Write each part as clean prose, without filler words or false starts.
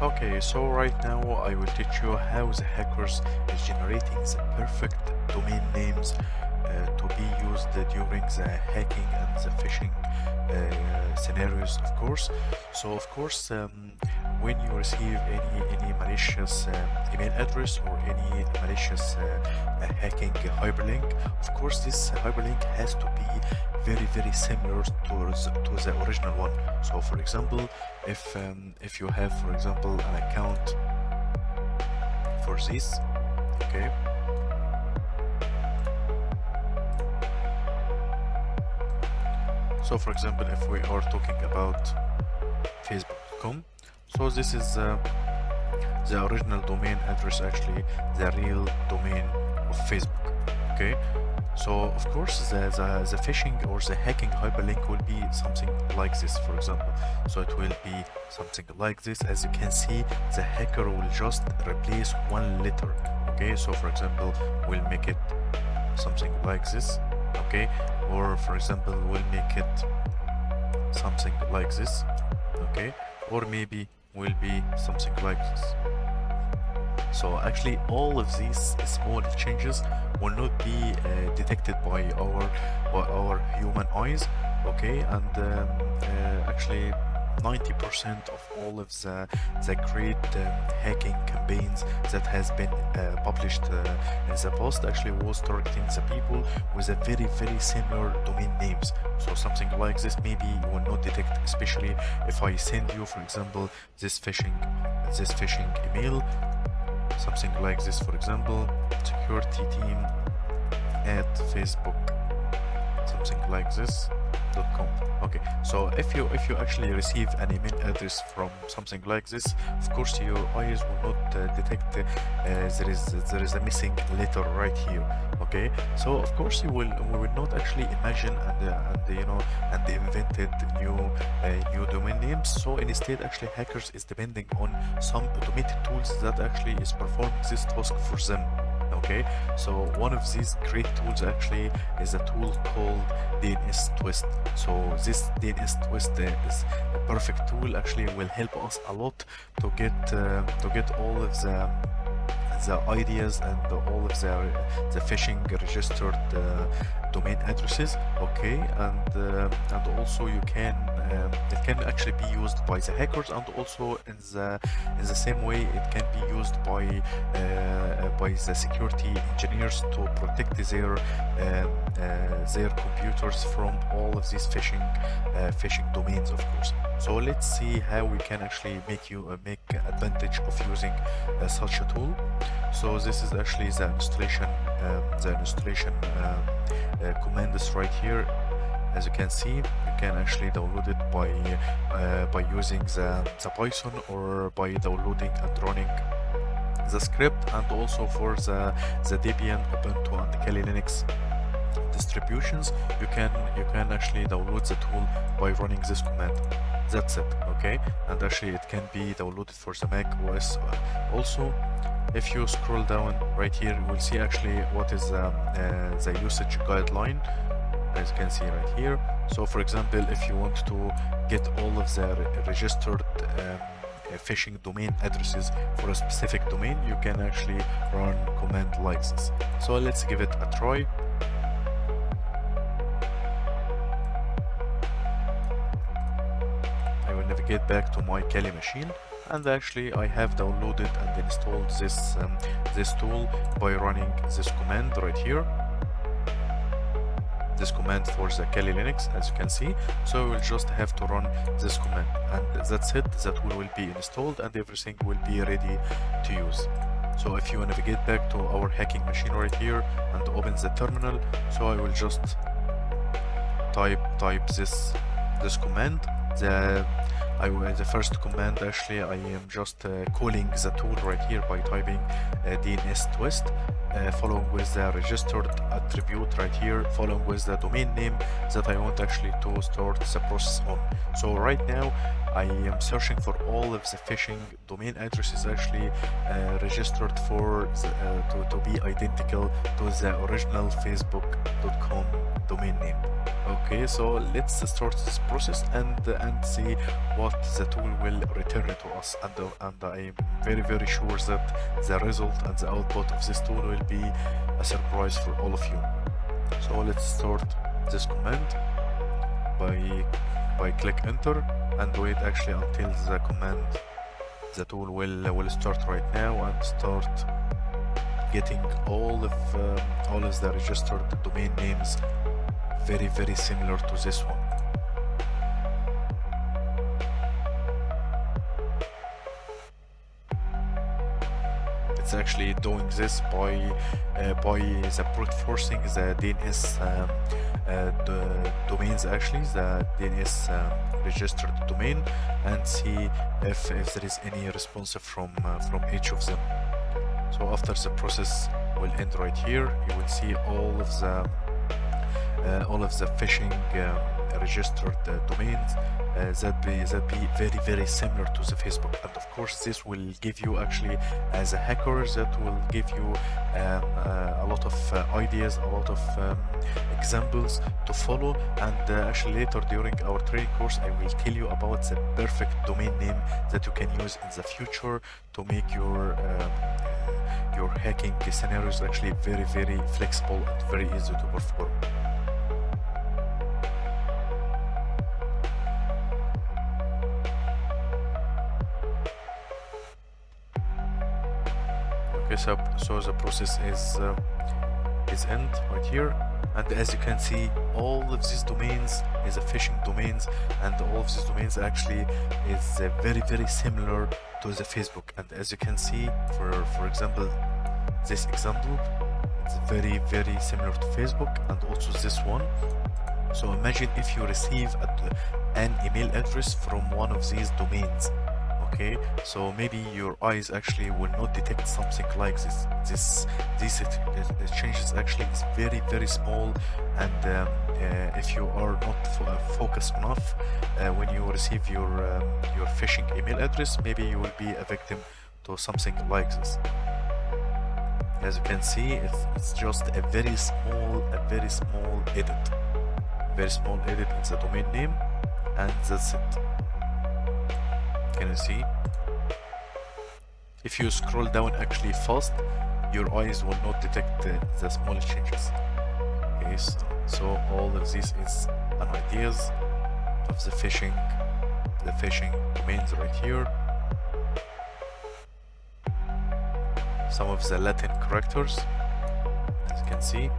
Okay, so right now I will teach you how the hackers is generating the perfect domain names to be used during the hacking and the phishing scenarios, of course. So, of course, when you receive any malicious email address or any malicious hacking hyperlink, of course, this hyperlink has to be very similar to the original one. So, for example, if you have, for example, an account for this, okay. So, for example, if we are talking about facebook.com, so this is the original domain address, actually the real domain of Facebook, okay. So of course the phishing or the hacking hyperlink will be something like this, for example. So it will be something like this. As you can see, the hacker will just replace one letter, okay. So for example, we'll make it something like this, okay, or for example we'll make it something like this, okay, or maybe will be something like this. So actually all of these small changes will not be detected by our human eyes, okay, and actually 90% of all of the great hacking campaigns that has been published in the past actually was targeting the people with a very similar domain names. So something like this maybe you will not detect, especially if I send you, for example, this phishing email, something like this, for example, security team at Facebook, something like this .com. Okay, so if you actually receive an email address from something like this, of course your eyes will not detect there is a missing letter right here, okay. So of course we will not actually imagine and invented new domain names. So instead actually hackers is depending on some automated tools that actually is performing this task for them. Okay, so one of these great tools actually is a tool called DnsTwist. So this DnsTwist is a perfect tool, actually will help us a lot to get all of the ideas and all of the phishing registered domain addresses, okay, and also you can it can actually be used by the hackers, and also in the same way it can be used by the security engineers to protect their computers from all of these phishing domains, of course. So let's see how we can actually make advantage of using such a tool. So this is actually the installation commands right here. As you can see, you can actually download it by using the Python, or by downloading and running the script, and also for the Debian, Ubuntu, and Kali Linux distributions, you can actually download the tool by running this command. That's it, okay. And actually it can be downloaded for the Mac OS also. If you scroll down right here, you will see actually what is the usage guideline, as you can see right here. So for example, if you want to get all of the registered phishing domain addresses for a specific domain, you can actually run command like this. So let's give it a try. I will navigate back to my Kali machine, and actually I have downloaded and installed this tool by running this command right here. This command for the Kali Linux, as you can see. So we'll just have to run this command, and that's it. That tool will be installed and everything will be ready to use. So if you navigate back to our hacking machine right here and open the terminal, so I will just type this command. The first command, actually I am just calling the tool right here by typing DnsTwist, following with the registered attribute right here, following with the domain name that I want actually to start the process on. So right now I am searching for all of the phishing domain addresses actually registered for to be identical to the original facebook.com domain name. Okay, so let's start this process and see what the tool will return to us, and I'm very sure that the result and the output of this tool will be a surprise for all of you. So let's start this command by click enter and wait actually until the tool will start right now and start getting all of the registered domain names very similar to this one. It's actually doing this by the brute forcing the DNS domains, actually the DNS registered domain, and see if there is any response from each of them. So after the process will end right here, you will see all of the phishing registered domains that be very similar to the Facebook. And of course this will give you actually, as a hacker, that will give you a lot of ideas, a lot of examples to follow. And actually later during our training course I will tell you about the perfect domain name that you can use in the future to make your hacking scenarios actually very flexible and very easy to perform. So the process is end right here, and as you can see, all of these domains is a phishing domains, and all of these domains actually is very similar to the Facebook. And as you can see, for example, this example, it's very similar to Facebook, and also this one. So imagine if you receive an email address from one of these domains. Okay, so maybe your eyes actually will not detect something like this. These changes actually is very small, and if you are not focused enough when you receive your phishing email address, maybe you will be a victim to something like this. As you can see, it's just a very small edit, in the domain name, and that's it. Can you see? If you scroll down actually fast, your eyes will not detect the small changes. Okay, so all of this is an ideas of the phishing domains right here. Some of the Latin characters, as you can see.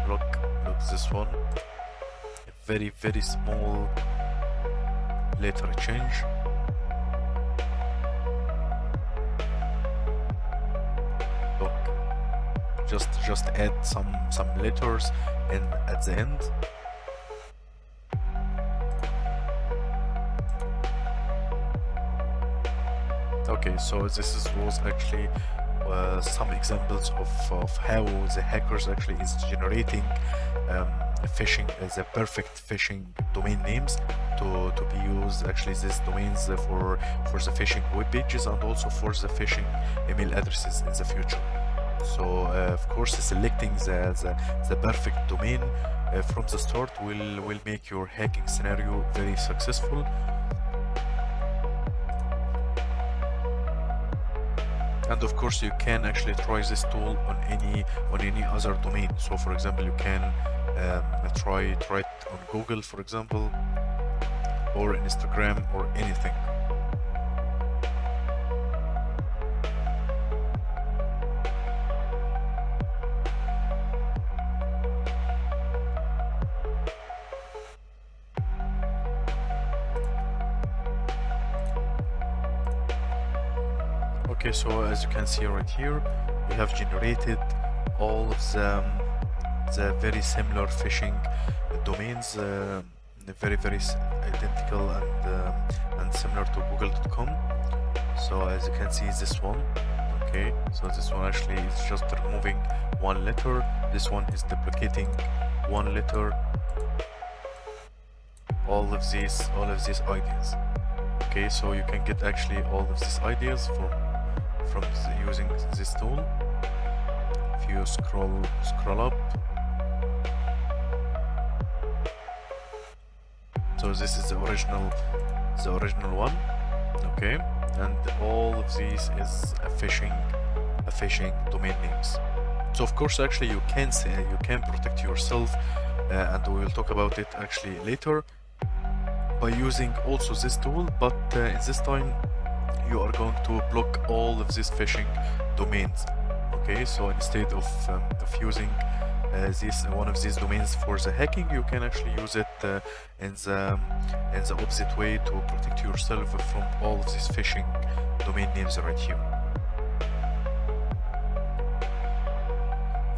Look this one, a very small letter change. Look, just add some letters in at the end. Okay, so this was actually some examples of how the hackers actually is generating phishing, the perfect phishing domain names to be used, actually these domains for the phishing web pages and also for the phishing email addresses in the future. So of course selecting the perfect domain from the start will make your hacking scenario very successful. And of course you can actually try this tool on any other domain. So for example, you can try it on Google, for example, or Instagram, or anything. Okay, so as you can see right here, we have generated all of the very similar phishing domains, very identical and similar to google.com. So as you can see, this one, Okay, so this one actually is just removing one letter, this one is duplicating one letter, all of these ideas. Okay, so you can get actually all of these ideas from using this tool. If you scroll up, so this is the original one. Okay, and all of these is a phishing domain names. So of course actually you can protect yourself, and we will talk about it actually later, by using also this tool, but in this time you are going to block all of these phishing domains. Okay, so instead of using one of these domains for the hacking, you can actually use it in the opposite way to protect yourself from all of these phishing domain names right here.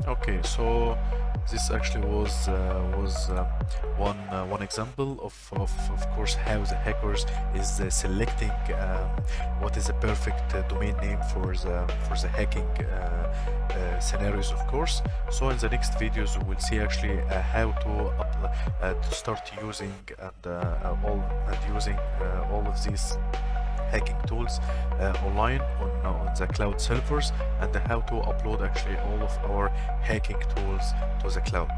Okay, so this actually was one example of course how the hackers is selecting what is the perfect domain name for the hacking scenarios, of course. So in the next videos we will see actually how to start using using all of these hacking tools online on the cloud servers, and how to upload actually all of our hacking tools to the cloud.